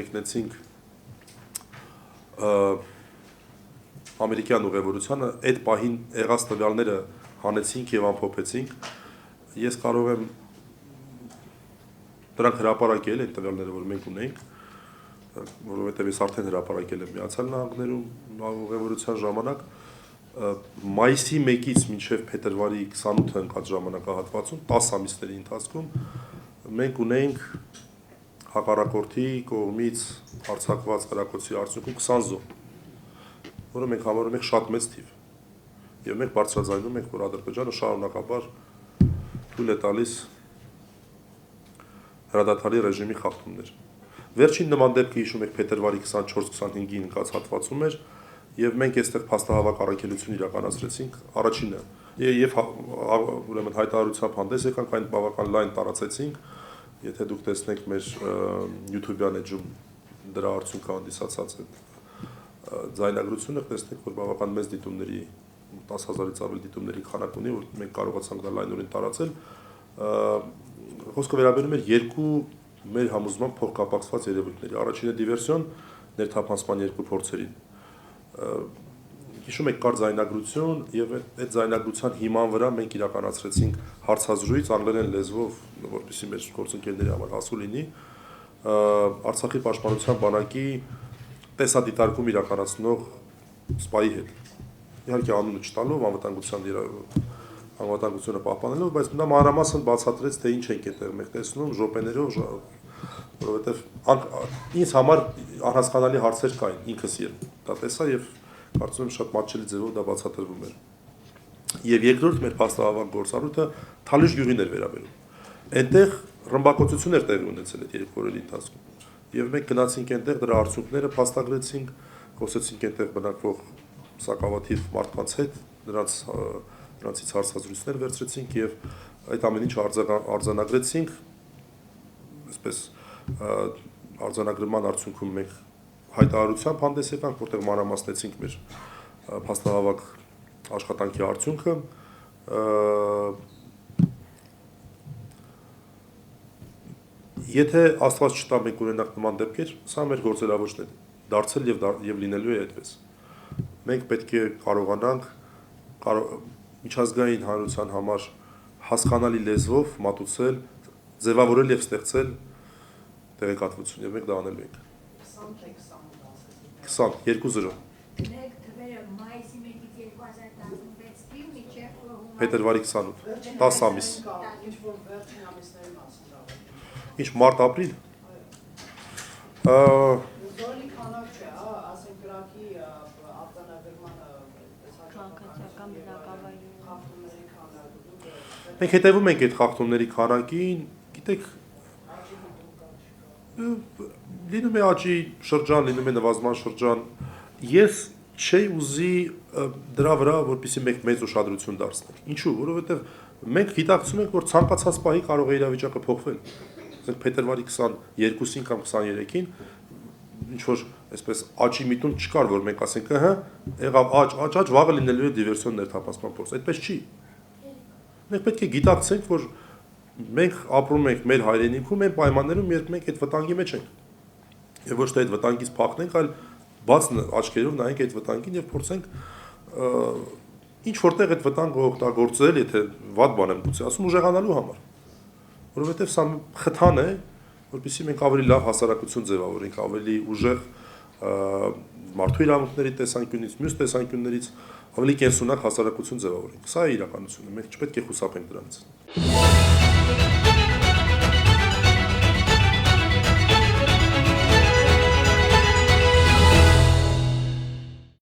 մենք նեցինք ամերիկյան ուղևորությանը, այդ պահին եղած տվյալները հանեցինք եւ ամփոփեցինք, ես կարող եմ դրանք հրապարակել այն տվյալները, որ մենք ունենք, որովհետեւ ես արդեն հրապարակել եմ Միացյալ Նահանգներում ուղևորության ժամանակ, մայիսի 1-ից մինչև փետրվարի 28-ը ընկած ժամանակահատվածում 10 ամիսների ընթացքում մենք ունենք հակառակորդի կողմից արձակված կրակոցի արդյունքում 20 զոհ, որը մենք համարում ենք շատ մեծ թիվ։ Եվ մենք բարձրաձայնում ենք, որ Ադրբեջանը շարունակաբար թույլ է տալիս հրադադարի ռեժիմի խախտումներ։ Վերջին նման դեպքը հիշում եք փետրվարի 24-25-ին ընկած հատվածում էր, եւ մենք այստեղ փաստահավաք առաքելություն իրականացրեցինք, առաջինը, եւ ուրեմն հայտարարությամբ հանդես եկանք, այն բավական լայն տարածեցինք, եթե դուք տեսնեք մեր YouTube-յան էջում դրա արդյունքը հանդիսացած է ձայնագրությունը, տեսնեք, որ բավական մեծ դիտումների 10,000-ից ավել դիտումների քանակ ունի, որ մենք կարողացանք դա լայնորեն տարածել, խոսքը վերաբերում էր երկու մեր համոզմամբ փոխկապակցված երևույթների, առաջինը դիվերսիոն, ներթափանցման երկու փորձերին։ Հիշում եք կար ձայնագրություն եւ այդ ձայնագրության հիման վրա մենք իրականացրեցինք հարցազրույց անգլերեն լեզվով, որպեսզի մեր գործընկերների համար հասու լինի, Արցախի պաշտպանության բանակի տեսադիտարկում իրականացնող սպայի հետ։ Իհարկե անունը չտալով, անվտանգությունը պահպանելով, բայց նա մանրամասն բացատրեց, թե ինչ ենք այդտեղ մենք տեսնում, ժոպեներով, որովհետեւ ինձ համար առհասկանալի հարցեր կային, ինքս դա տեսա եւ կարծում եմ շատ մատչելի ձևով դա բացատրվում էր։ Եվ երկրորդ մեր փաստահավաք գործառույթը Թալիշ գյուղին էր վերաբերում։ Այնտեղ ռմբակոծություն էր տեղի ունեցել այդ երկու օրերի ընթացքում։ Եվ մենք գնացինք այնտեղ, դրա արդյունքները փաստագրեցինք, խոսեցինք այնտեղ բնակվող սակավաթիվ մարդկանց հետ, նրանցից հարցազրույցներ վերցրեցինք եւ այդ ամեն ինչը արձանագրեցինք, այսպես արձանագրման արդյունքում մենք հայտարարությամբ հանդես եկանք, որտեղ մանրամասնեցինք մեր փաստահավաք աշխատանքի արդյունքը, եթե Աստված չտա մենք ունենանք նման դեպքեր, սա մեր գործելավոճն է դարձել եւ լինելու է այդպես։ Մենք պետք է կարողանանք միջազգային հանրության համար հասկանալի լեզվով մատուցել, ձևավորել եւ ստեղծել տեղեկատվություն եւ մենք դա անելու ենք։ 22-0 փետրվարի 28 10 ամիս ինչ մարտ ապրիլ մենք հետևում ենք այդ խախտումների քանակին, գիտեք, լինում է աճի շրջան, լինում է նվազման շրջան, ես չէի ուզի դրա վրա, որպեսզի մենք մեծ ուշադրություն դարձնենք։ Ինչու՞, որովհետև մենք գիտակցում ենք, որ ցանկացած պահի կարող է իրավիճակը փոխվել։ Ասենք փետրվարի 22-ին կամ 23-ին ինչ որ այսպես աճի միտում չկար, որ մենք ասենք, եղավ աճ, վաղը լինելու է դիվերսիոն ներթափանցման փորձ։ Այդպես չի։ Մենք պետք է գիտակցենք, որ մենք ապրում ենք մեր հայրենիքում այն պայմաններում, երբ մենք այդ վտանգի մեջ ենք։ Եվ ոչ թե այդ վտանգից փախնենք, այլ բաց աչքերով նայենք այդ վտանգին եւ փորձենք ինչ որտեղ այդ վտանգը օգտագործել, եթե վատ բան եմ գուցե ասում, ուժեղանալու համար։ Որովհետեւ սա խթան է, որպեսզի մենք ավելի լավ հասարակություն ձևավորենք, ավելի ուժեղ մարդու իրավունքների տեսանկյունից, մյուս տեսանկյուններից ավելի կենսունակ հասարակություն ձևավորենք։ Սա է իրականությունը, մենք չպետք է խուսափենք դրանից։